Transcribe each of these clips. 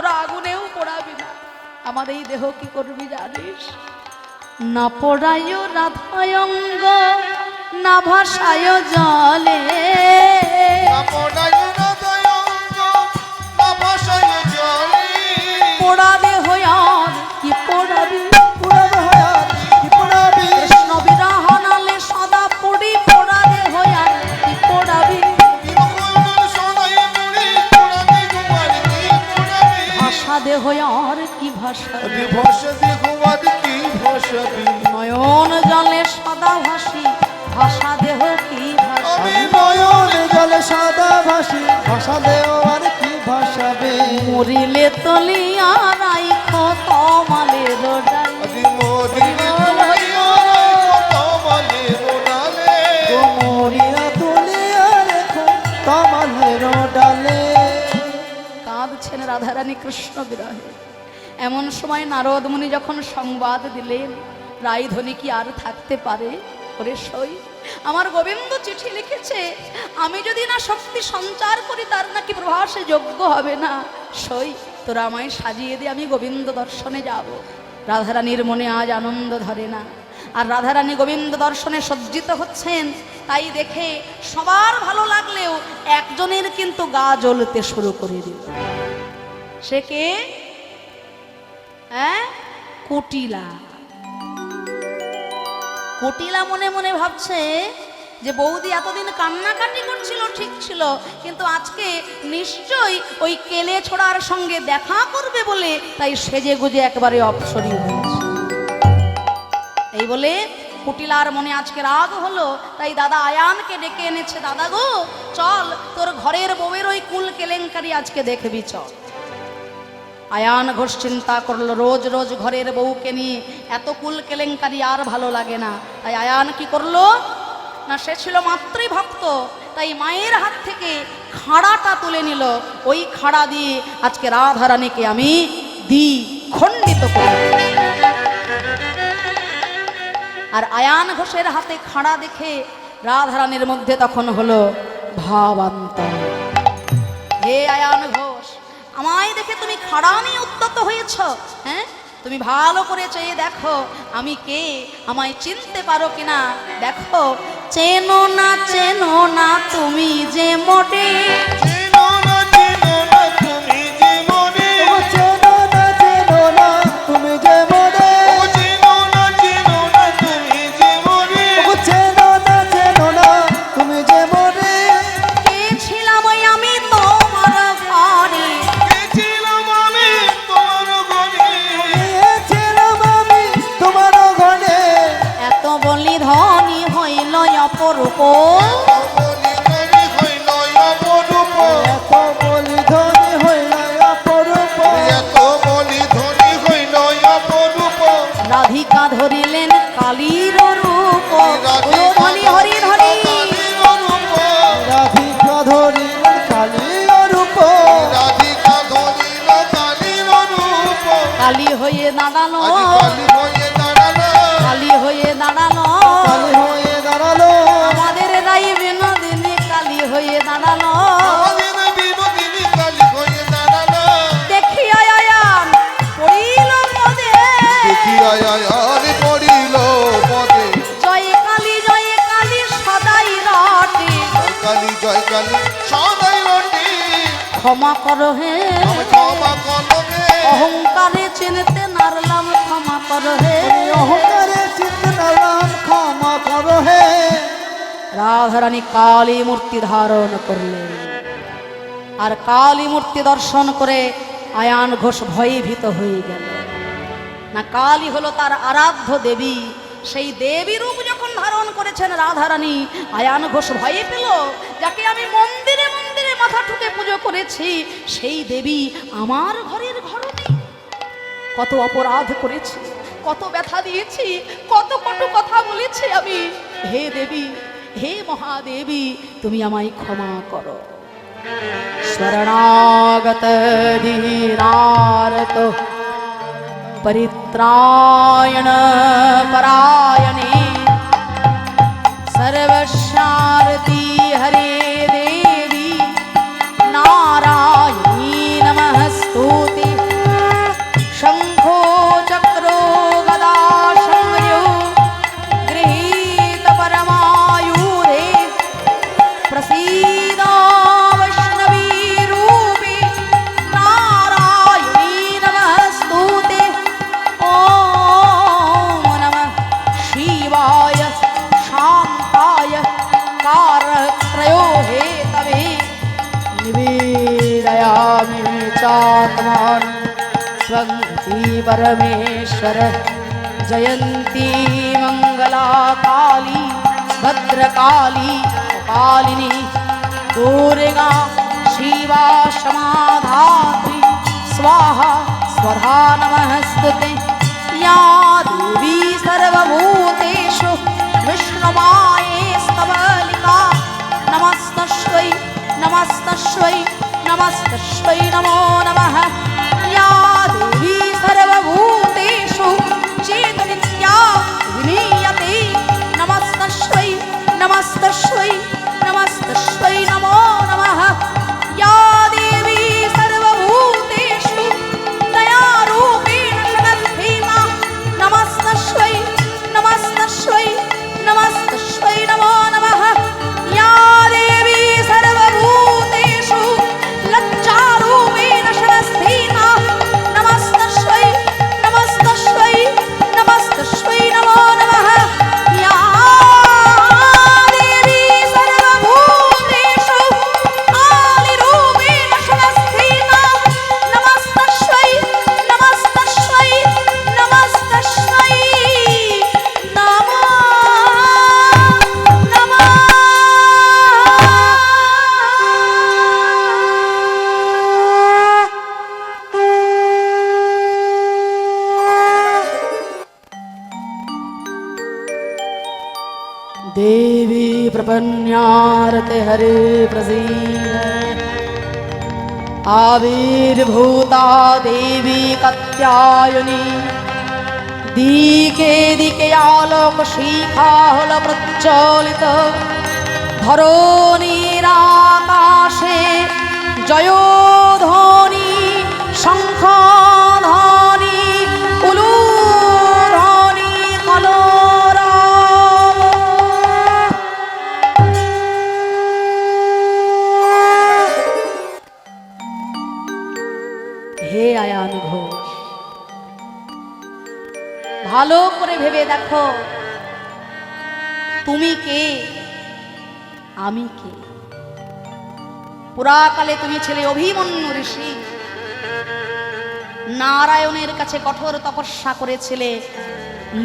তোরা আগুনেও পোড়াবি না। আমার এই দেহ কি করবি জানিস? না পোড়ায় রাধায়ঙ্গ, না ভাসায় জলে, পোড়াবে হয়ার কি পোড়াবি, কৃষ্ণ বিরহ নালে সদা পুড়ি, পোড়াবে হয়ার কি পোড়াবি, ভাষা দে হয়ার কি ভাষা, নয়ন জলে সদা ভাসি, ভাষা দেহ কি ভাষা, নয়ন জলে সদা ভাসি, ভাষা দেহ আর কি ভাষাবে, মরিলে তলিয়া রাইখ তমালের ডালে, মরিয়া তুলিয়া রেখো তমালের ডালে। কাঁদছেন রাধারানী কৃষ্ণ বিরহে। এমন সময় নারদ মুনি যখন সংবাদ দিলেন, রায়ধনী কি আর থাকতে পারে? ওরে সই, আমার গোবিন্দ চিঠি লিখেছে, আমি যদি না শক্তি সঞ্চার করি তার নাকি প্রভাসে যোগ্য হবে না। সই, তোরা আমায় সাজিয়ে দিয়ে আমি গোবিন্দ দর্শনে যাব। রাধারানীর মনে আজ আনন্দ ধরে না, আর রাধারানী গোবিন্দ দর্শনে সজ্জিত হচ্ছেন, তাই দেখে সবার ভালো লাগলেও একজনের কিন্তু গা জ্বলতে শুরু করে দিল। সে কে? কুটিলা। কুটিলা মনে মনে ভাবছে যে বৌদি এতদিন কান্নাকাটি করছিল ঠিক ছিল, কিন্তু আজকে নিশ্চয়ই ওই কেলে ছোড়ার সঙ্গে দেখা করবে বলে তাই সেজে গুজে একবারে অপসরী হয়েছে। এই বলে কুটিলার মনে আজকে রাগ হলো, তাই দাদা আয়ানকে ডেকে এনেছে। দাদা গো, চল তোর ঘরের বউয়ের ওই কুল কেলেঙ্কারি আজকে দেখবি, চল। আয়ান ঘোষ চিন্তা করলো, রোজ রোজ ঘরের বউকে নিয়ে এত কুল কেলেঙ্কারি আর ভালো লাগে না। তাই আয়ান কি করলো না, সে ছিল মাতৃভক্ত, তাই মায়ের হাত থেকে খাড়াটা তুলে নিল। ওই খাড়া দিয়ে আজকে রাধারানীকে আমি খণ্ডিত করব। আর আয়ান ঘোষের হাতে খাড়া দেখে রাধারানীর মধ্যে তখন হলো ভাবান্তর। হে আয়ান ঘোষ, আমায় দেখে তুমি খাড়া নিয়ে উদ্যত হয়েছ? হ্যাঁ, তুমি ভালো করে চেয়ে দেখো আমি কে, আমায় চিনতে পারো কিনা। দেখো, চেনো না তুমি যে মোটে, অপরূপ রাধিকা ধরিলেন কালীর রূপ, ধনি হরি ধনি রাধিকা ধরিলেন কালীর রূপ, কালী হয়ে দাঁড়ালো, কালী হয়ে দাঁড়ালো, আমাদের রাই বিনোদিনী কালী হয়ে দাঁড়ালো। দেখি আয়ান পড়িল পদে, জয় কালী সদাই রটে, ক্ষমা করো হে, অহংকারে চিনতে নারলাম, ক্ষমা করো হে, অহংকারে চিনতে নারলাম, ক্ষমা করো হে। রাধারানী কালী মূর্তি ধারণ করলেন, আর কালী মূর্তি দর্শন করে আয়ান ঘোষ ভয়ে ভীত হয়ে গেল। না, কালী হলো তার আরাধ্য দেবী, সেই দেবী রূপ যখন ধারণ করেছেন রাধারানী, আয়ান ঘোষ ভয়ে পেল, যাকে আমি মন্দিরে মন্দিরে মাথা ঠুকে পুজো করেছি সেই দেবী আমার ঘরের ঘরণী। কত অপরাধ করেছি, কত ব্যথা দিয়েছি, কত কটু কথা বলেছি আমি। হে দেবী, হে মহাদেবী, তুমি আমায় ক্ষমা করো। শরণাগত ধীরারত परित्रायण परायणे सर्वशारदी हरे देवी नारायणी नमस्तुते। चात्मान् स्वन्ति परमेश्वर जयन्ती मंगला काली भद्रकाली कालिनी दुर्गा शिवा समाधात्री स्वाहा स्वधा नमस्तुते या देवी सर्वभूतेषु विष्णुमायेस्तवलिका नमस्तस्यै नमस्तस्यै नमस्तस्यै नमो नमः या देवी सर्वभूतेषु चेतनित्या विनीयते नमस्तस्यै नमस्तस्यै नमस्तस्यै नमो नमः या देवी सर्वभूतेषु दयारूपेण शरणस्थीता नमस्तस्यै नमस्तस्यै नमस्तस्यै नमो नमः या देवी सर्वभूतेषु लज्जारूपेण शरणस्थीता नमस्तस्यै नमस्तस्यै नमस्तस्यै नमो नमः या देवी सर्वभूतेषु आलिरूपेण शरणस्थीता नमस्तस्यै नमस्तस्यै नमस्तस्यै नमो नमः देवी प्रपन्नारते हरे प्रसीद आविर्भूता देवी कात्यायनी दिके दिके आलोक शिखा हल प्रज्वलित धरণীর আকাশে জয়ধ্বনি শঙ্খধ্বনি উলুধ্বনি কলরব হে আয়ান ঘোষ ভালো করে ভেবে দেখো তুমি কে আমি কে পুরাকালে তুমি ছিলে অভিমন্যু ঋষি নারায়ণের কাছে কঠোর তপস্যা করেছিলে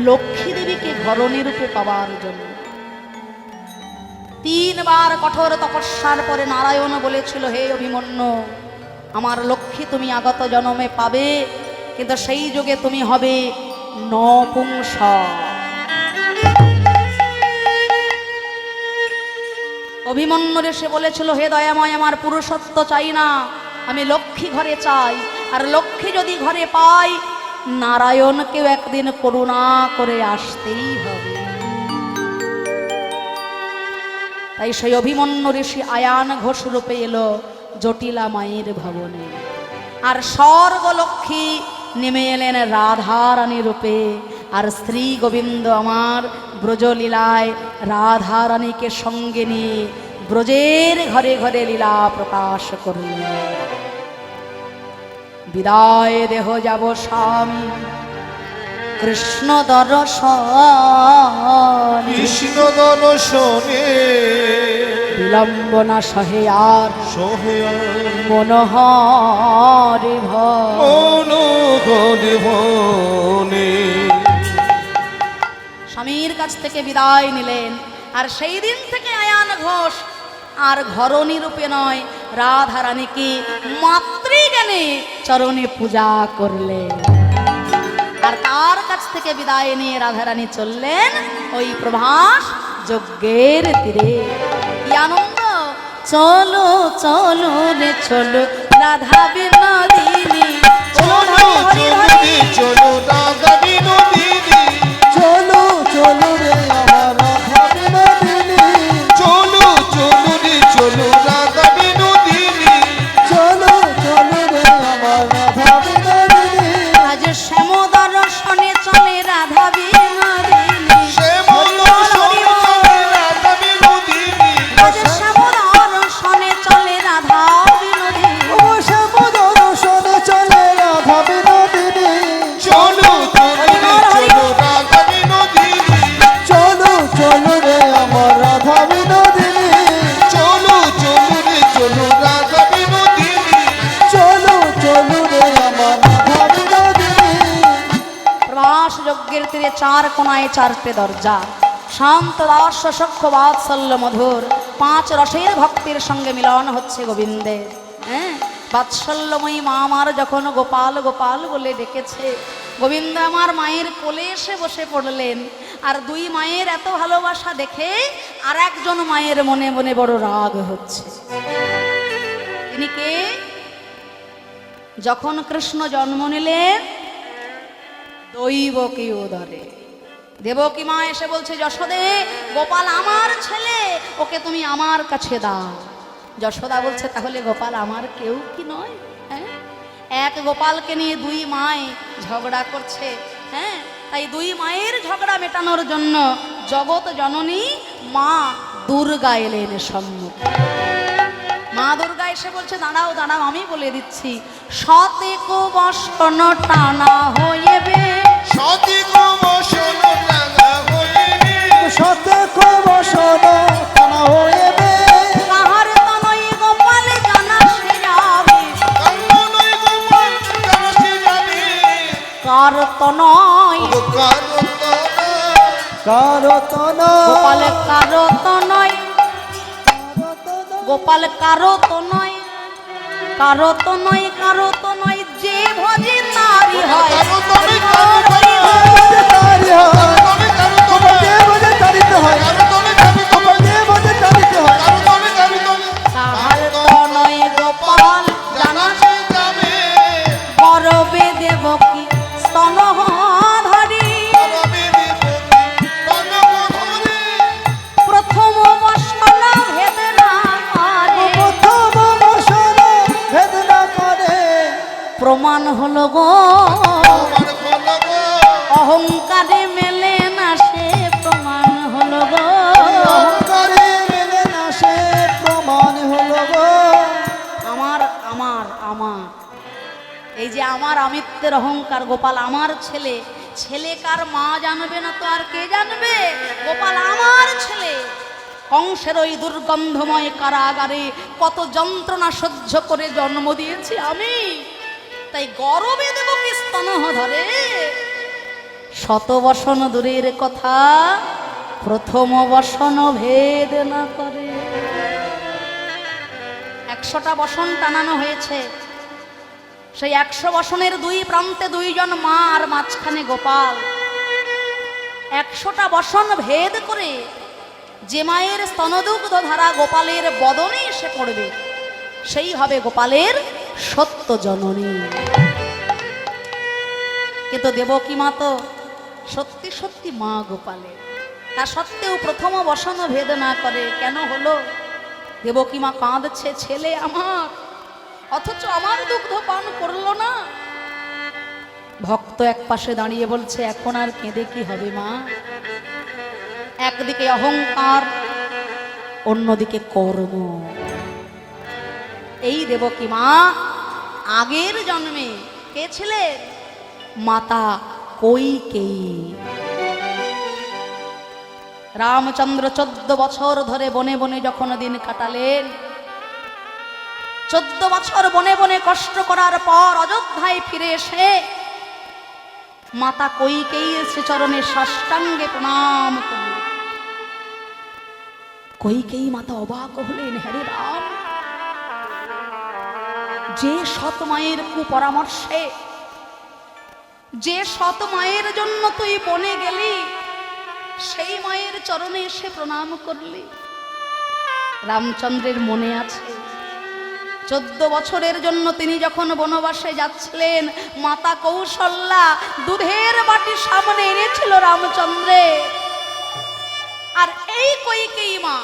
লক্ষ্মী দেবীকে ঘরণী রূপে পাওয়ার জন্য 3 বার কঠোর তপস্যার পরে নারায়ণ বলেছিল হে অভিমন্যু আমার লক্ষ্মী তুমি আগত জন্মে পাবে কিন্তু সেই যুগে তুমি হবে নপুংসক অভিমন্যু ঋষি বলেছিল হে দয়াময় আমার পুরুষত্ব চাই না আমি লক্ষ্মী ঘরে চাই আর লক্ষ্মী যদি ঘরে পাই নারায়ণকেও একদিন করুণা করে আসতেই হবে তাই সেই অভিমন্যু ঋষি আয়ান ঘোষ রূপে এলো জটিলা মায়ের ভবনে আর স্বর্গ লক্ষ্মী নেমে এলেন রাধা রানী রূপে আর শ্রী গোবিন্দ আমার ব্রজলীলায় রাধা রানীকে সঙ্গে নিয়ে ব্রজের ঘরে ঘরে লীলা প্রকাশ করলেন বিদায় দেহ যাব স্বামী কৃষ্ণ দর্শনে কৃষ্ণ দর্শনে বিলম্ব না সহে আর সহে মনোহরে মনোহরে ভনে স্বামীর কাছ থেকে বিদায় নিলেন আর সেই দিন থেকে আয়ান ঘোষ আর ঘরণী রূপে নয় রাধা রানীকে মাতৃজ্ঞানে চরণে পূজা করলেন আর তার কাছ থেকে বিদায় নিয়ে রাধা রানী চললেন ওই প্রভাস যজ্ঞের তীরে কি আনন্দ চলো চলো রে চলো রাধা বিনোদিনী চলো চলো রে চলো রাধা বিনোদিনী চলো চলো রে আমার রাধা বিনোদিনী চলো চলো রে চলো রাধা বিনোদিনী চলো চলো রে আমার রাধা বিনোদিনী আজ শ্যাম দর্শনে চলে রাধা বিনোদিনী শ্যাম দর্শনে চলে রাধা বিনোদিনী আজ শ্যাম দর্শনে চলে রাধা বিনোদিনী ও শ্যাম দর্শনে চার কোনায় চারটে দরজা, শান্ত দাস্য সখ্য বাৎসল্য মধুর, পাঁচ রসের ভক্তির সঙ্গে মিলন হচ্ছে গোবিন্দের। হ্যাঁ, বাৎসল্যময়ী মা আমার যখন গোপাল গোপাল বলে ডেকেছে, গোবিন্দ আমার মায়ের কোলে এসে বসে পড়লেন। আর দুই মায়ের এত ভালোবাসা দেখে আর একজন মায়ের মনে মনে বড় রাগ হচ্ছে। তিনি কে? যখন কৃষ্ণ জন্ম নিলেন দৈবকী উদরে, দেবকী মা এসে বলছে, যশোদে, গোপাল আমার ছেলে, ওকে তুমি আমার কাছে দাও। যশোদা বলছে, তাহলে গোপাল আমার কেউ কি নয়? হ্যাঁ, এক গোপালকে নিয়ে দুই মায় ঝগড়া করছে। হ্যাঁ, তাই দুই মায়ের ঝগড়া মেটানোর জন্য জগৎ জননী মা দুর্গা এলেন সম্মুখে। মা দুর্গা এসে বলছে, দাঁড়াও দাঁড়াও, আমি বলে দিচ্ছি, শতেক বসন টানা হইবে, শতেক বসন টানা হইবে, শতেক বসন টানা হইবে, কাহার তনয় গোপাল জানা সে যাবে, কারণই গোপাল জানা সে যাবে, কার তনয় কার তনয়, গোপাল কার তনয়, গোপাল কারো তো নয়, কারো তো নয়, কারো তো নয়, যে ভজে তারি হয়, কাহার তো নয় গোপাল জানা গরবে দেবকী স্তন ধরি, প্রথম বসন ভেদনা করে, প্রমাণ হলো গো অহংকারে মেলে না সে, প্রমাণ হলো গো অহংকারে মেলে না সে, প্রমাণ হলো গো আমার আমার আমার। এই যে আমার আমিত্বের অহংকার, গোপাল আমার ছেলে, ছেলে কার মা জানবে না তো আর কে জানবে? গোপাল আমার ছেলে। কংসের ওই দুর্গন্ধময় কারাগারে কত যন্ত্রণা সহ্য করে জন্ম দিয়েছি আমি, তাই গর্বে দেবকী স্তন ধরে। শত বসন দূরের কথা, প্রথম বসন ভেদ না করে। 100টা বসন টানানো হয়েছে, সেই 100 বসনের দুই প্রান্তে দুইজন মা আর মাঝখানে গোপাল। 100টা বসন ভেদ করে যে মায়ের স্তনদুগ্ধ ধারা গোপালের বদনে এসে পড়বে, সেই হবে গোপালের সত্য জননী। কিন্তু দেবকী মা তো সত্যি সত্যি মা গোপালের, তা সত্ত্বেও প্রথম বসন ভেদ না করে। কেন হলো? দেবকী মা কাঁদছে, ছেলে আমার, অথচ আমার দুগ্ধ পান করলো না। ভক্ত এক পাশে দাঁড়িয়ে বলছে, এখন আর কেঁদে কি হবে মা? একদিকে অহংকার, অন্যদিকে কর্ম। এই দেবকী মা আগের জন্মে কে ছিলেন? মাতা কৈকেয়ী। রামচন্দ্র 14 বছর ধরে বনে বনে যখন দিন কাটালেন, 14 বছর বনে বনে কষ্ট করার পর অযোধ্যায় ফিরে এসে মাতা কৈকেয়ীর শ্রীচরণে সাষ্টাঙ্গে প্রণাম করলেন। কৈকেয়ী মাতা অবাক হলেন, হ্যারে রাম, যে সৎ মায়ের কুপরামর্শে, যে সৎ মায়ের জন্য তুই বনে গেলি, সেই মায়ের চরণে এসে প্রণাম করলি। রামচন্দ্রের মনে আছে 14 বছরের জন্য তিনি যখন বনবাসে যাচ্ছিলেন, মাতা কৌশল্যা দুধের বাটি সামনে এনেছিল রামচন্দ্রের। আর এই কৈকেয়ী মা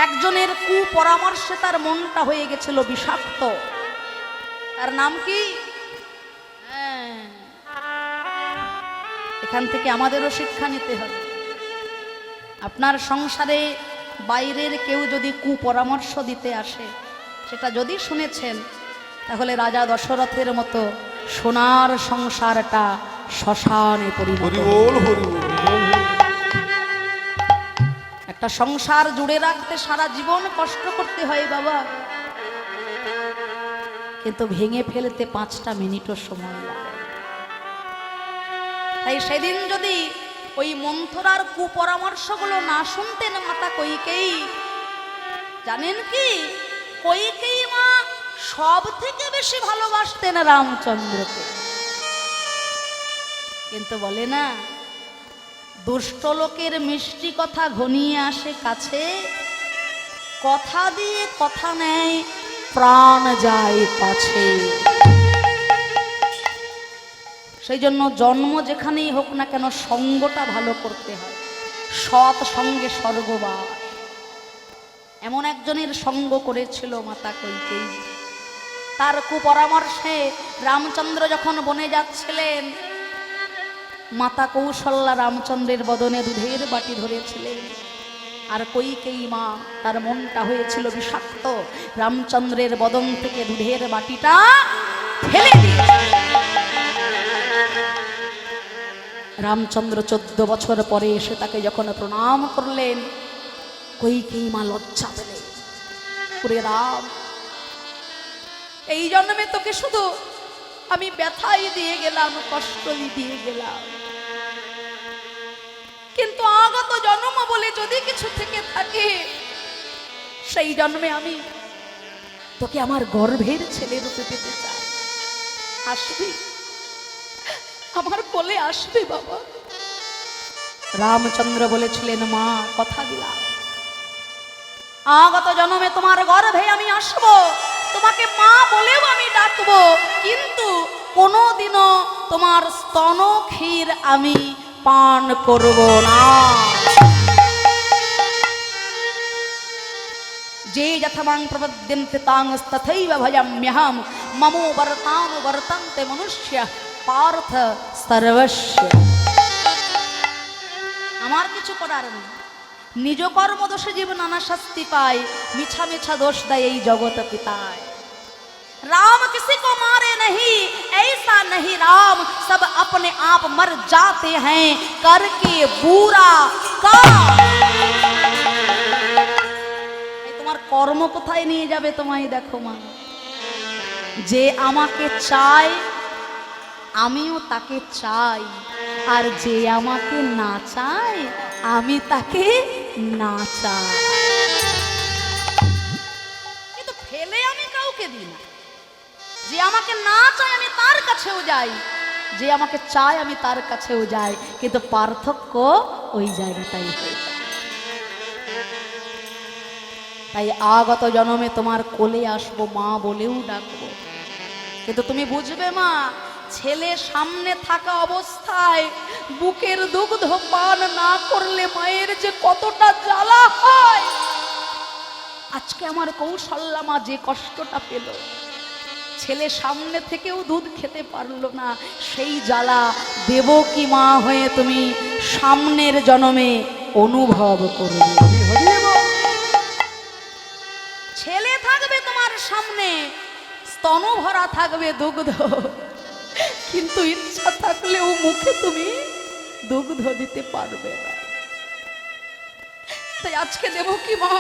একজনের কুপরামর্শে তার মনটা হয়ে গেছিল বিষাক্ত। তার নাম কি? এখান থেকে আমাদেরও শিক্ষা নিতে হবে। আপনার সংসারে বাইরের কেউ যদি কুপরামর্শ দিতে আসে, সেটা যদি শুনেছেন, তাহলে রাজা দশরথের মতো সোনার সংসারটা শ্মশানে পরিণত। একটা সংসার জুড়ে রাখতে সারা জীবন কষ্ট করতে হয় বাবা, কিন্তু ভেঙে ফেলতে 5টা মিনিটও সময় লাগে। তাই সেদিন যদি ওই মন্থরার কুপরামর্শগুলো না শুনতেন মাতা কইকেয়ী, জানেন কি কইকেয়ী মা সব থেকে বেশি ভালোবাসতেন রামচন্দ্রকে। কিন্তু বলে না, দুষ্ট লোকের মিষ্টি কথা ঘনিয়ে আসে কাছে, কথা দিয়ে কথা নেয় প্রাণ যায় পাছে। সেই জন্য জন্ম যেখানেই হোক না কেন সঙ্গটা ভালো করতে হয়, সৎ সঙ্গে স্বর্গবাস। এমন একজনের সঙ্গ করেছিল মাতা কইকেয়ী। তার কুপরামর্শে রামচন্দ্র যখন বনে যাচ্ছিলেন, মাতা কৌশল্যা রামচন্দ্রের বদনে দুধের বাটি ধরেছিলেন, আর কইকেয়ী মা তার মনটা হয়েছিল বিষাক্ত, রামচন্দ্রের বদন থেকে দুধের বাটিটা ফেলে দিয়েছে। রামচন্দ্র 14 বছর পরে এসে তাকে যখন প্রণাম করলেন, কইকেয়ী মা লজ্জা পেলেন, ওরে রাম, এই জন্মে তোকে শুধু আমি ব্যথাই দিয়ে গেলাম, কষ্ট দিয়ে গেলাম, কিন্তু আগত জন্ম বলে যদি কিছু থেকে থাকে, সেই জন্মে আমি তোকে আমার গর্ভের ছেলে রূপে পেতে চাই। আসবি আমার কোলে, আসবে বাবা। রামচন্দ্র বলেছিলেন, মা কথা দিলাম, আগত জন্মে তোমার গর্ভে আমি আসবো, তোমাকে মা বলেও আমি ডাকবো, কিন্তু কোনোদিনও তোমার স্তন ক্ষীর আমি পান করব না। যে যথমাং প্রপদ্যন্তে তাং তথৈব ভজাম্যহম, মমো বর্তাম বর্তন্তে মনুষ্য পার্থ সর্বস্য। আমার কিছু করার নেই, নিজ কর্ম দোষে জীব নানা শাস্তি পায়, মিছা মিছা দোষ দেয় এই জগত পিতায়। राम किसी को मारे नहीं, ऐसा नहीं राम, सब अपने आप मर जाते हैं करके बुरा काम। তোমার কর্ম কোথায় নিয়ে যাবে তোমায় দেখো মা। যে আমাকে চায় আমিও তাকে চাই, আর যে আমাকে না চায় আমি তাকে না চাই। কিন্তু ফেলে আমি কাউকে দিই না। যে আমাকে না চায় আমি তার কাছেও যাই, যে আমাকে চায় আমি তার কাছেও যাই, কিন্তু পার্থক্য ওই জায়গাটাই হয়ে যায়। তাই আগত জন্মে তোমার কোলে আসবো, মা বলেও ডাকবো, কিন্তু তুমি বুঝবে মা, ছেলে সামনে থাকা অবস্থায় বুকের দুগ্ধ পান না করলে মায়ের যে কতটা জ্বালা হয়। আজকে আমার কৌশল্যা মা যে কষ্টটা পেল, ছেলে সামনে থেকেও দুধ খেতে পারলো না, সেই জ্বালা দেবকী মা হয়ে তুমি সামনের জন্মে অনুভব করবে। ছেলে থাকবে তোমার সামনে, স্তন ভরা থাকবে দুগ্ধ, কিন্তু ইচ্ছা থাকলেও মুখে তুমি দুগ্ধ দিতে পারবে না। তাই আজকে দেবকী মা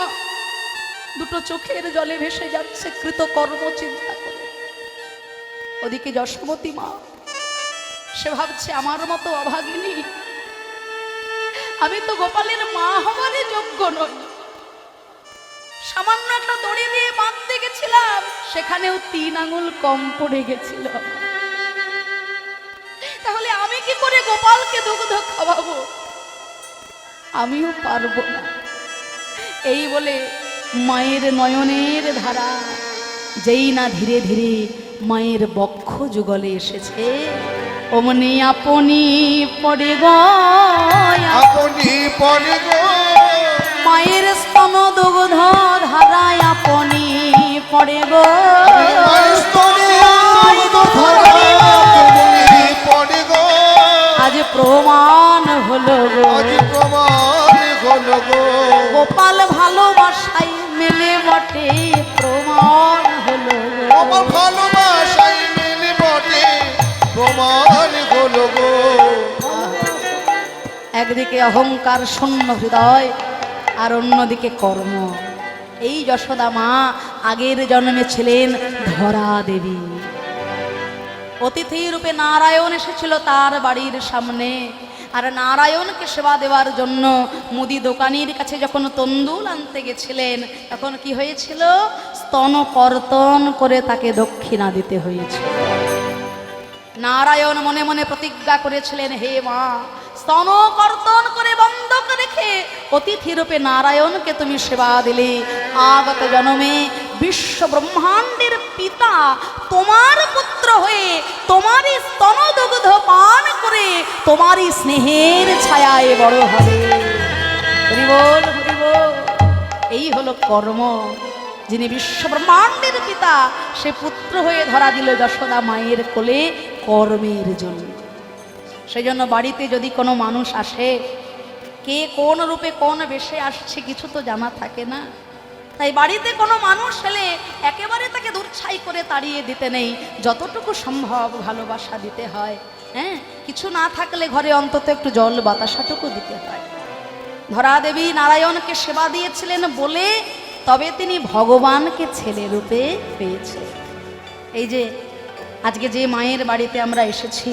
দুটো চোখের জলে ভেসে যাচ্ছে কৃতকর্ম চিন্তা করে। ওদিকে যশোমতী মা, সে ভাবছে আমার মতো অভাগিনী আমি তো গোপালের মা হবারই যোগ্য নই। সামান্য একটা দড়ি দিয়ে বাঁধতে গেছিলাম, সেখানেও 3 আঙুল কম পড়ে গেছিল। তাহলে আমি কি করে গোপালকে দুগ্ধ খাওয়াবো? আমিও পারবো না। এই বলে মায়ের নয়নের ধারা যেই না ধীরে ধীরে মায়ের বক্ষ যুগলে এসেছে, অমনি আপনি পড়ে গো, আপনি পড়ে গো, মায়ের স্তন দুগ্ধ ধারায় আপনি পড়ে গো, আজ প্রমাণ হলো গো, গোপাল ভালোবাসাই মেলে বটে, প্রমাণ হলো গো, ভালোবাসাই মেলে বটে, প্রমাণ হলো গো। একদিকে অহংকার শূন্য হৃদয়, আর অন্যদিকে কর্ম। এই যশোদা মা আগের জন্মে ছিলেন ধরা দেবী। অতিথি রূপে নারায়ণ এসেছিল তার বাড়ির সামনে। আর নারায়ণকে সেবা দেওয়ার জন্য মুদি দোকানির কাছে যখন তন্দুল আনতে গেছিলেন, তখন কি হয়েছিল? স্তন কর্তন করে তাকে দক্ষিণা দিতে হয়েছিল। নারায়ণ মনে মনে প্রতিজ্ঞা করেছিলেন, হে মা, স্তন কর্তন করে বন্ধক রেখে অতিথি রূপে নারায়ণকে তুমি সেবা দিলে, আগত জন্মে বিশ্ব ব্রহ্মাণ্ডের পিতা তোমার পুত্র হয়ে তোমারই স্তনদুগ্ধ পান করে তোমারই স্নেহের ছায়ায় বড় হবে। হরি বল, হরি বল। এই হলো কর্ম। যিনি বিশ্ব ব্রহ্মাণ্ডের পিতা, সে পুত্র হয়ে ধরা দিল যশোদা মায়ের কোলে কর্মের জন্য। সেই জন্য বাড়িতে যদি কোনো মানুষ আসে, কে কোন রূপে কোন বেশে আসছে কিছু তো জানা থাকে না। তাই বাড়িতে কোনো মানুষ এলে একেবারে তাকে দূরছাই করে তাড়িয়ে দিতে নেই, যতটুকু সম্ভব ভালোবাসা দিতে হয়। হ্যাঁ, কিছু না থাকলে ঘরে অন্তত একটু জল বাতাসাটুকু দিতে হয়। ধরা দেবী নারায়ণকে সেবা দিয়েছিলেন বলে তবে তিনি ভগবানকে ছেলে রূপে পেয়েছিলেন। এই যে আজকে যে মায়ের বাড়িতে আমরা এসেছি,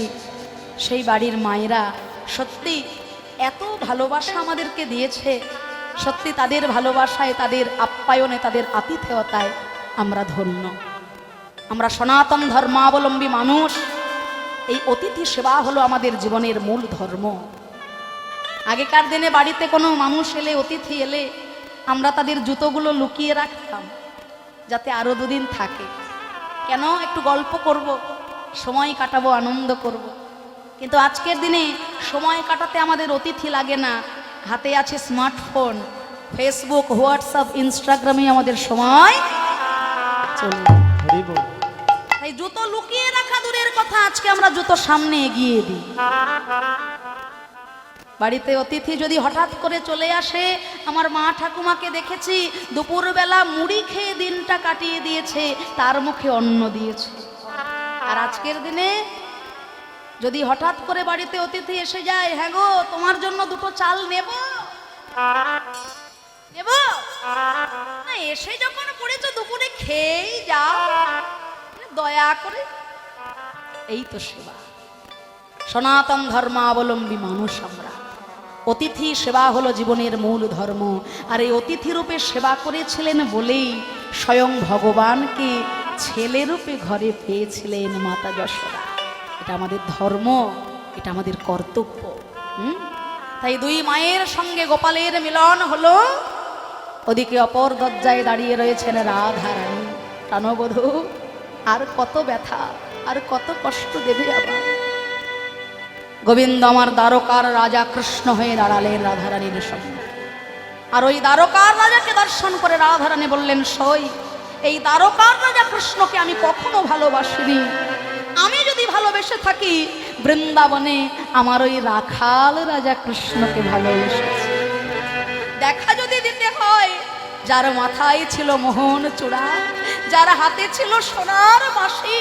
সেই বাড়ির মায়েরা সত্যি এত ভালোবাসা আমাদেরকে দিয়েছে। সত্যি তাদের ভালোবাসায়, তাদের আপ্যায়নে, তাদের আতিথেয়তায় আমরা ধন্য। আমরা সনাতন ধর্মাবলম্বী মানুষ, এই অতিথি সেবা হলো আমাদের জীবনের মূল ধর্ম। আগেকার দিনে বাড়িতে কোনো মানুষ এলে, অতিথি এলে, আমরা তাদের জুতোগুলো লুকিয়ে রাখতাম যাতে আরো দুদিন থাকে। কেন? একটু গল্প করব, সময় কাটাবো, আনন্দ করব। কিন্তু আজকের দিনে সময় কাটাতে আমাদের অতিথি লাগে না, হাতে আছে স্মার্টফোন, ফেসবুক, হোয়াটসঅ্যাপ, ইনস্টাগ্রামে আমাদের সময় চলবে। তাই জুতো লুকিয়ে রাখা দূরের কথা, আজকে আমরা জুতো সামনে এগিয়ে দিই। বাড়িতে অতিথি যদি হঠাৎ করে চলে আসে, আমার মা ঠাকুমাকে দেখেছি দুপুরবেলা মুড়ি খেয়ে দিনটা কাটিয়ে দিয়েছে, তার মুখে অন্ন দিয়েছে। আর আজকের দিনে যদি হঠাৎ করে বাড়িতে অতিথি এসে যায়, হ্যাঁ গো তোমার জন্য দুটো চাল নেব নেব না, এসে যখন পড়েছো দুপুরে খেয়েই যাও, দয়া করে। এই তো সেবা। সনাতন ধর্মাবলম্বী মানুষ আমরা, অতিথি সেবা হলো জীবনের মূল ধর্ম। আর এই অতিথি রূপে সেবা করেছিলেন বলেই স্বয়ং ভগবানকে ছেলে রূপে ঘরে পেয়েছিলেন মাতা যশোদা। এটা আমাদের ধর্ম, এটা আমাদের কর্তব্য। তাই দুই মায়ের সঙ্গে গোপালের মিলন হলো। ওদিকে অপর দরজায় দাঁড়িয়ে রয়েছেন রাধা রানী, প্রাণবধূ। আর কত ব্যথা, আর কত কষ্ট দেবে আবার। গোবিন্দ আমার দ্বারকার রাজা কৃষ্ণ হয়ে দাঁড়ালেন রাধারানীর সঙ্গে। আর ওই দ্বারকার রাজাকে দর্শন করে রাধারানী বললেন, সই, এই দ্বারকার রাজা কৃষ্ণকে আমি কখনো ভালোবাসিনি। আমি যদি ভালোবেসে থাকি, বৃন্দাবনে আমার ওই রাখাল রাজা কৃষ্ণকে ভালোবেসেছি। দেখা যদি দিতে হয়, যার মাথায় ছিল মোহন চূড়া, যার হাতে ছিল সোনার বাঁশি,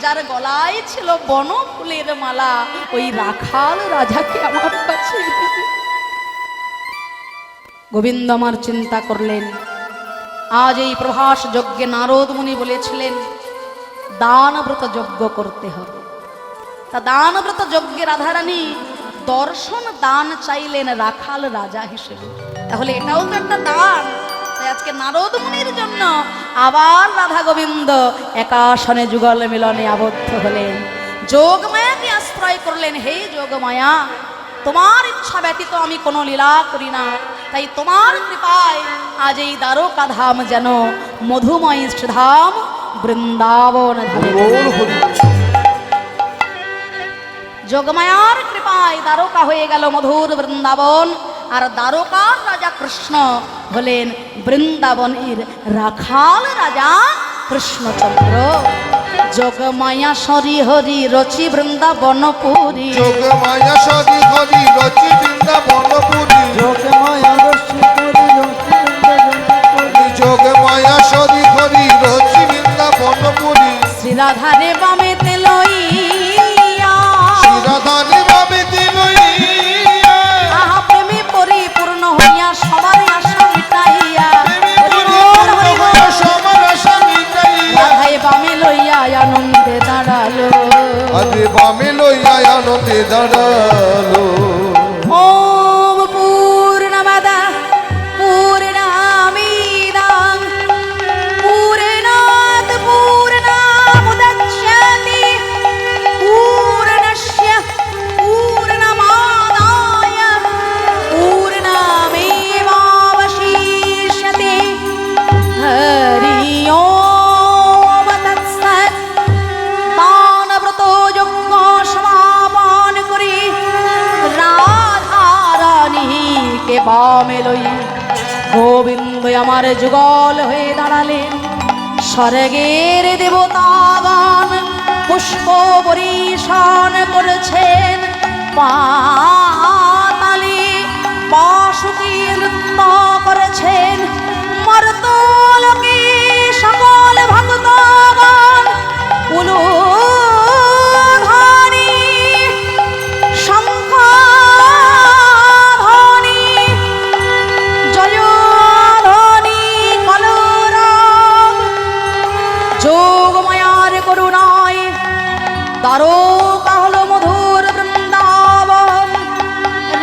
যার গলায় ছিল বন ফুলের মালা, ওই রাখাল রাজাকে আমার কাছে দেবে। গোবিন্দ আমার চিন্তা করলেন, আজ এই প্রভাস যজ্ঞে নারদ মুনি বলেছিলেন দানব্রত যজ্ঞ করতে হবে। তা দানব্রত যজ্ঞে রাধারানী দর্শন দান চাইলেন রাখাল রাজা হিসেবে। তাহলে এটাও তো একটা দান। তাই আজকে নারদ মুনির জন্য আবার রাধা গোবিন্দ একাসনে যুগল মিলনে আবদ্ধ হলেন। যোগমায়াকে আশ্রয় করলেন, হে যোগমায়া, তোমার ইচ্ছা ব্যতীত আমি কোনো লীলা করি না। তাই তোমার কৃপায় আজ এই দ্বারকা ধাম যেন মধুময় শ্রীধাম বৃন্দাবন ধামে। যোগমায়ার কৃপায় দ্বারকা হয়ে গেল মধুর বৃন্দাবন। আর দ্বারকার রাজা কৃষ্ণ হলেন বৃন্দাবনের রাখাল রাজা কৃষ্ণচন্দ্র। যোগমায়া সরি হরি রচি বৃন্দাবনপুরী, যোগমায়া সরি হরি রচি বৃন্দাবনপুরী, যোগমায়া রচি হরি রচি, যোগমায়া সরি হরি রচি বৃন্দাবনপুরী। শ্রীরাধারে বামে তেলইয়া, শ্রীরাধারে বামে তেলইয়া, আহা প্রেমে পরিপূর্ণ হইয়া সবার আশা মিটাইয়া, সবার আশা মিটাইয়া, রাধায় বামে লইয়া আনো আনন্দে দাঁড়ালো। আজ বামে লইয়া আনন্দে দাঁড়ালো। ওম পূর্ণমাদা পূর্ণমিদং পূর্ণাৎ পূর্ণমুদচ্যতে পূর্ণস্য পূর্ণমাদায় পূর্ণমেবাবশিষ্যতে। হরি ওম তৎসৎ। দানব্রত যজ্ঞ সমাপন করি রাধা রানীকে বামে লই গোবিন্দ আমার যুগল হয়ে দাঁড়ালেন। স্বর্গের দেবতাগণ পুষ্প পরিশন করেছেন, পাতালে বাসুকী নৃত্য করেছেন। মর্তলোকে সকল ভক্তগণ উলুধ্বনি শঙ্খধ্বনি জয়ধ্বনি কলরব যোগমায়ার করুণায় দ্বারকা হলো মধুর বৃন্দাবন।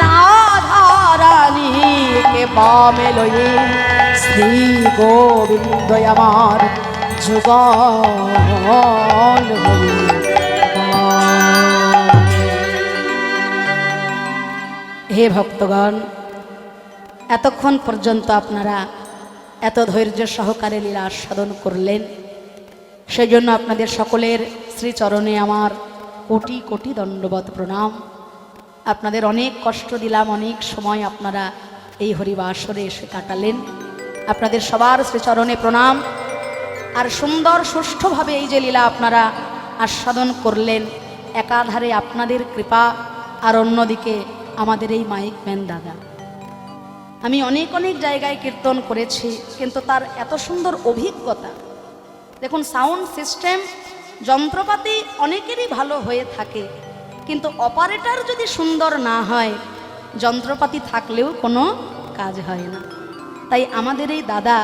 রাধা রানীকে বামে লয়ে শ্রী গোবিন্দ আমার যুগল হয়ে হে ভক্তগণ, এতক্ষণ পর্যন্ত আপনারা এত ধৈর্য সহকারে লীলা আস্বাদন করলেন, সেজন্য আপনাদের সকলের শ্রীচরণে আমার কোটি কোটি দণ্ডবত প্রণাম। আপনাদের অনেক কষ্ট দিলাম, অনেক সময় আপনারা এই হরিবাসরে এসে কাটালেন। আপনাদের সবার শ্রীচরণে প্রণাম। আর সুন্দর সুষ্ঠুভাবে এই যে লীলা আপনারা আস্বাদন করলেন, একাধারে আপনাদের কৃপা, আর অন্যদিকে আমাদের এই মাইক ম্যান দাদা। আমি অনেক অনেক জায়গায় কীর্তন করেছি, কিন্তু তার এত সুন্দর অভিজ্ঞতা। দেখুন, সাউন্ড সিস্টেম যন্ত্রপাতি অনেকেরই ভালো হয়ে থাকে, কিন্তু অপারেটর যদি সুন্দর না হয়, যন্ত্রপাতি থাকলেও কোনো কাজ হয় না। তাই আমাদের এই দাদা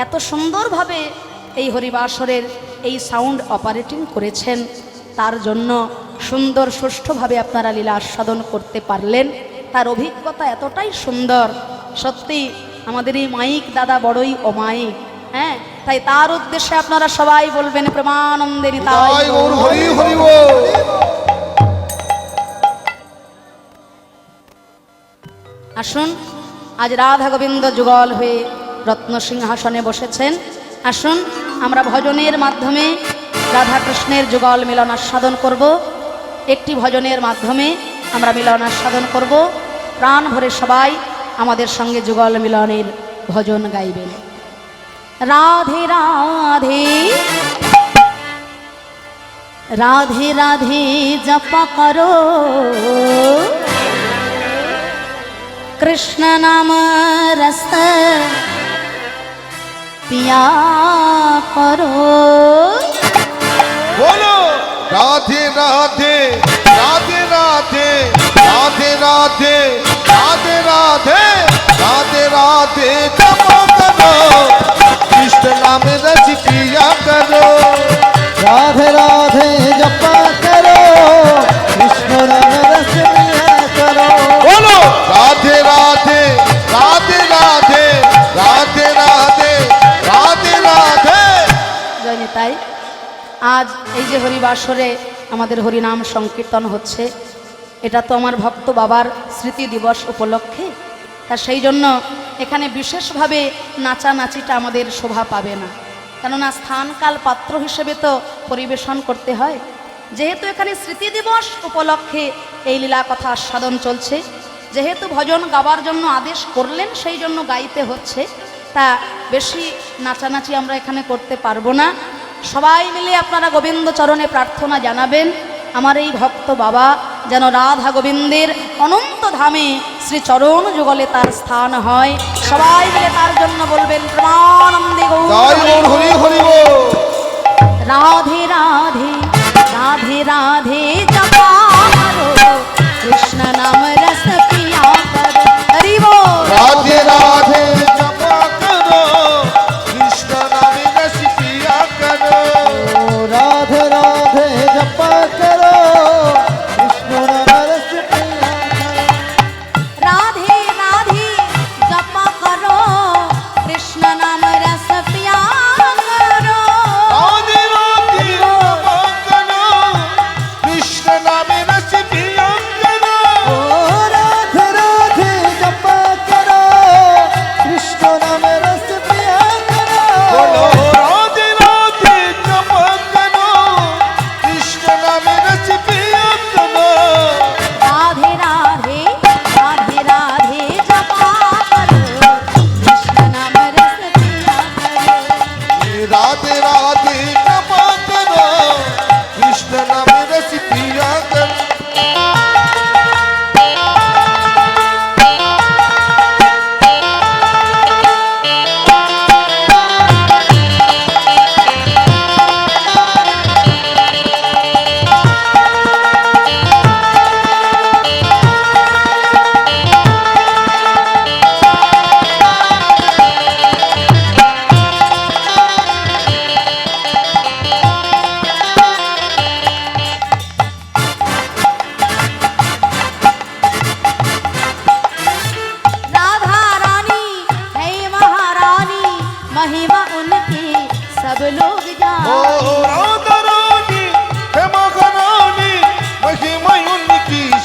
এত সুন্দরভাবে এই হরিবাসরের এই সাউন্ড অপারেটিং করেছেন, তার জন্য সুন্দর সুষ্ঠুভাবে আপনারা লীলা আস্বাদন করতে পারলেন। তার অভিজ্ঞতা এতটাই সুন্দর, সত্যি আমাদের এই মাইক দাদা বড়ই অমায়িক। হ্যাঁ, তাই তার উদ্দেশ্যে আপনারা সবাই বলবেন প্রেমানন্দের জয় গৌর হরি হরি বল। আসুন, আজ রাধা গোবিন্দ যুগল হয়ে রত্ন সিংহাসনে বসেছেন। আসুন আমরা ভজনের মাধ্যমে রাধা কৃষ্ণের যুগল মিলন আস্বাদন করব। একটি ভজনের মাধ্যমে আমরা মিলন আস্বাদন করব। প্রাণ ভরে সবাই আমাদের সঙ্গে যুগল মিলনের ভজন গাইবেন। রাধে রাধে রাধে রাধে জপ করো, कृष्ण नाम रस पिया करो। बोलो राधे राधे राधे राधे राधे राधे राधे राधे राधे राधे जपो करो, कृष्ण नाम रस पिया करो। राधे राधे जपा करो, कृष्ण नाम रस पिया करो। बोलो राधे राधे राधे राधे राधे राधे राधे राधे। জয় নিতাই। আজ এই যে হরিবাসরে আমাদের হরিনাম সংকীর্তন হচ্ছে, এটা তো আমার ভক্ত বাবার স্মৃতি দিবস উপলক্ষে। তা সেই জন্য এখানে বিশেষভাবে নাচানাচিটা আমাদের শোভা পাবে না, কেননা স্থানকাল পাত্র হিসেবে তো পরিবেশন করতে হয়। যেহেতু এখানে স্মৃতি দিবস উপলক্ষে এই লীলা কথা আস্বাদন চলছে, যেহেতু ভজন গাবার জন্য আদেশ করলেন, সেই জন্য গাইতে হচ্ছে। তা বেশি নাচানাচি আমরা এখানে করতে পারবো না। সবাই মিলে আপনারা গোবিন্দ চরণে প্রার্থনা জানাবেন, আমার এই ভক্ত বাবা যেন রাধা গোবিন্দের অনন্ত ধামে শ্রী চরণ যুগলে তার স্থান হয়। সবাই মিলে তার জন্য বলবেন প্রেমানন্দে গৌর জয় গৌর হরি হরি বল। রাধে রাধে রাধে রাধে জপা করো, কৃষ্ণ নাম রস পিয়া করো। হরি बोल। राधे राधे जपा करो, कृष्ण नाम रस पिया करो। राधे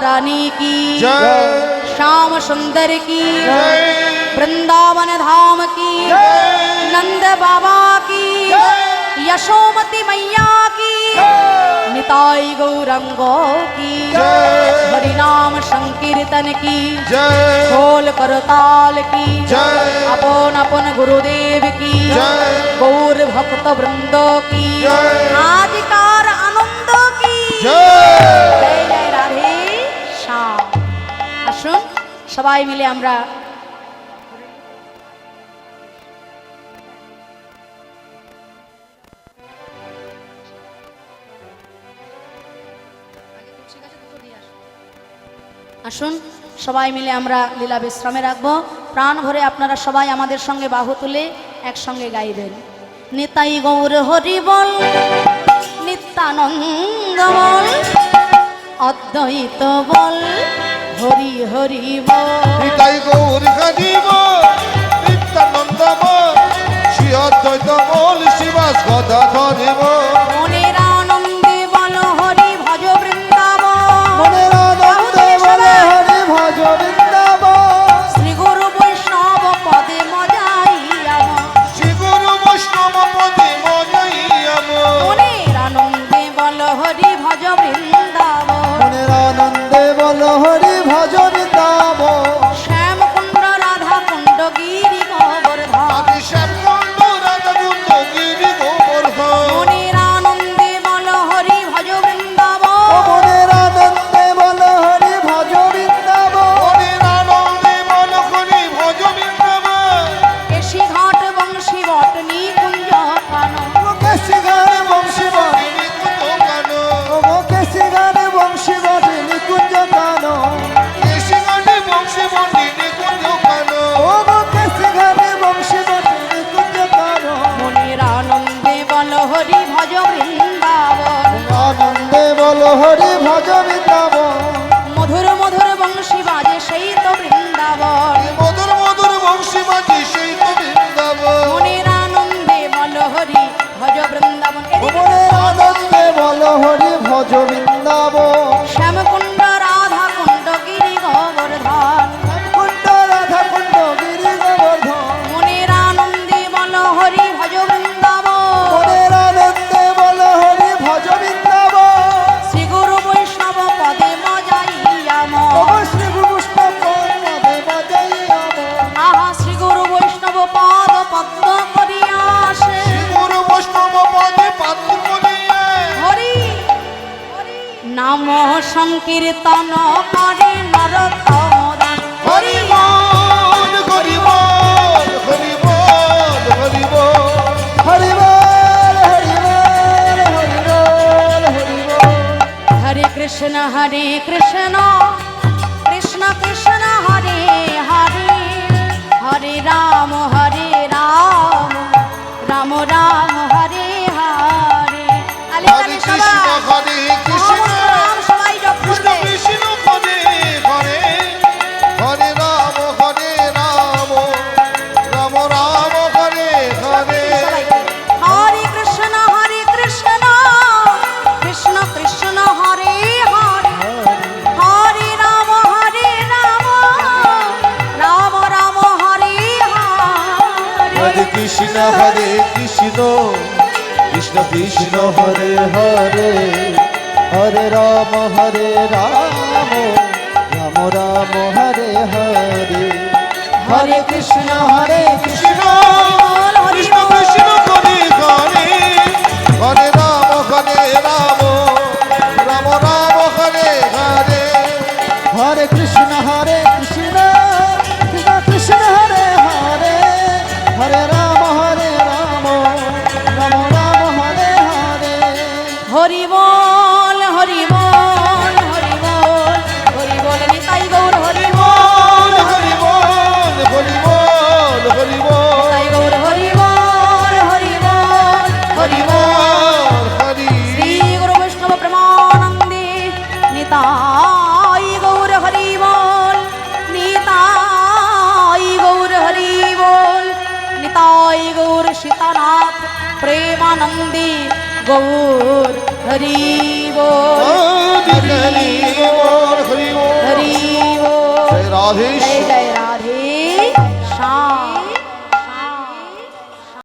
रानी की जय श्याम सुंदर की जय वृंदावन धाम की नंद बाबा की यशोमती मैया की निताई गौरंगो की जय हरिनाम संकीर्तन की जय खोल कर ताल की जय अपन अपन गुरुदेव की जय गौर भक्त वृंदो की जय आधिकार आनंद की जय जय जय राधे श्याम। আসুন সবাই মিলে আমরা আসুন সবাই মিলে আমরা লীলা বিশ্রামে রাখবো। প্রাণ ভরে আপনারা সবাই আমাদের সঙ্গে বাহু তুলে একসঙ্গে গাইবেন। নিতাই গৌর হরি বল, নিত্যানন্দ বল, অদ্বৈত বল, হরি হরি বল। নিতাই গৌর হরি বল, নিত্যানন্দ বল, শ্রী অদ্বৈত বল, শিবাস গদাধর বল। মনের আনন্দে বল হরি ভজ বৃন্দাবন, মনের আনন্দে বলে হরি ভজ বৃন্দাবন। শ্রী গুরু বৈষ্ণব পদে মজাইয়া শ্রী গুরু বৈষ্ণব পদে মজাইয়াম। মনের আনন্দে বল হরি ভজ বৃন্দাবন। মনের আনন্দে বল হরি ভজ বৃন্দাবন। শ্যাম কুণ্ড রাধা কুণ্ড গিরি গোবর্ধন। আমি শ্যামকুণ্ড রাধাকুণ্ড গিরি গোবর্ধন। মনের আনন্দে বল হরি ভজ বৃন্দাবন। ও মনের আনন্দে বল হরি ভজ বৃন্দাবন। মনের আনন্দে বল হরি ভজ বৃন্দাবন। কেশি ঘাট বংশী বট নিকুঞ্জ কানন। কেশি গানে বংশী বটে, নিকুঞ্জ কানন। ও কেশি গানে বংশী বটে নিকুঞ্জ কানন। কেশি গানে বংশী বটে নিকুঞ্জ কানন। ও কেশি গানে বংশী বটে নিকুঞ্জ কানন। মনের আনন্দে বল হরি ভজ বৃন্দাবন। আনন্দে বল হরি ভজ বৃন্দাবন। মধুর মধুর বংশী বাজে সেই তো বৃন্দাবন। মধুর মধুর বংশী বাজে সেই তো বৃন্দাবন। মনের আনন্দে বল হরি ভজ বৃন্দাবন। এদিকে মনের আনন্দে বল হরি ভজ বৃন্দাবন। শ্যামকুণ্ড রাধা কুণ্ড গিরি গোবর্ধন। কুণ্ড রাধা কুণ্ড গিরি গোবর্ধন। মনের আনন্দে বল হরি ভজ বৃন্দাবন। মনের আনন্দে বল হরি ভজ বৃন্দাবন। শ্রী গুরু বৈষ্ণব পদে মজাইয়াম। ও শ্রী বৈষ্ণব পদে বাজাইয়াম। আহা শ্রী গুরু বৈষ্ণব পদ পদ্ম করিয়া আসে। শ্রী গুরু বৈষ্ণব পদে পাত্র করিয়া। হরি নাম সংকীর্তন করে নরোত্তম দাস। হরি বল হরি বল হরি বল হরি বল। হরি বল হরি বল হরি বল হরি বল। হরে কৃষ্ণ কৃষ্ণ কৃষ্ণ হরে হরে, হরে রাম রাম রাম হরে হরে। আলে হরে তালে কৃষ্ণ সবাই হরে কৃষ্ণ মহামন্ত্র নাম সবাই জপ কৃষ্ণ করবে। কৃষ্ণ হরে হরে হরে রাম রাম রাম হরে হরে। হরে কৃষ্ণ কৃষ্ণ কৃষ্ণ হরে হরে, হরে রাম রাম রাম হরে হরে। হরে কৃষ্ণ হরে কৃষ্ণ কৃষ্ণ কৃষ্ণ হরে হরে হরে রাম রাম রাম হরে হরে। হরে কৃষ্ণ কৃষ্ণ কৃষ্ণ কৃষ্ণ হরে হরে হরে রাম রাম রাম হরে হরে। হরে কৃষ্ণ কৃষ্ণ কৃষ্ণ হরে হরে হরে রাম রাম রাম হরে হরে। হরি বল হরি বল হরি বল হরি বল নিতাই গৌর হরি বল। হরি বল হরি বল হরি বল নিতাই গৌর হরি বল হরি বল হরি হরি বল। বল হরি। শ্রী গুরু বৈষ্ণব প্রেমানন্দে নিতাই গৌর হরি বল, নিতাই গৌর হরি বল, নিতাই গৌর সীতানাথ প্রেমানন্দে গৌর হরি বল। হরি বল হরি রাধেশ জয় জয়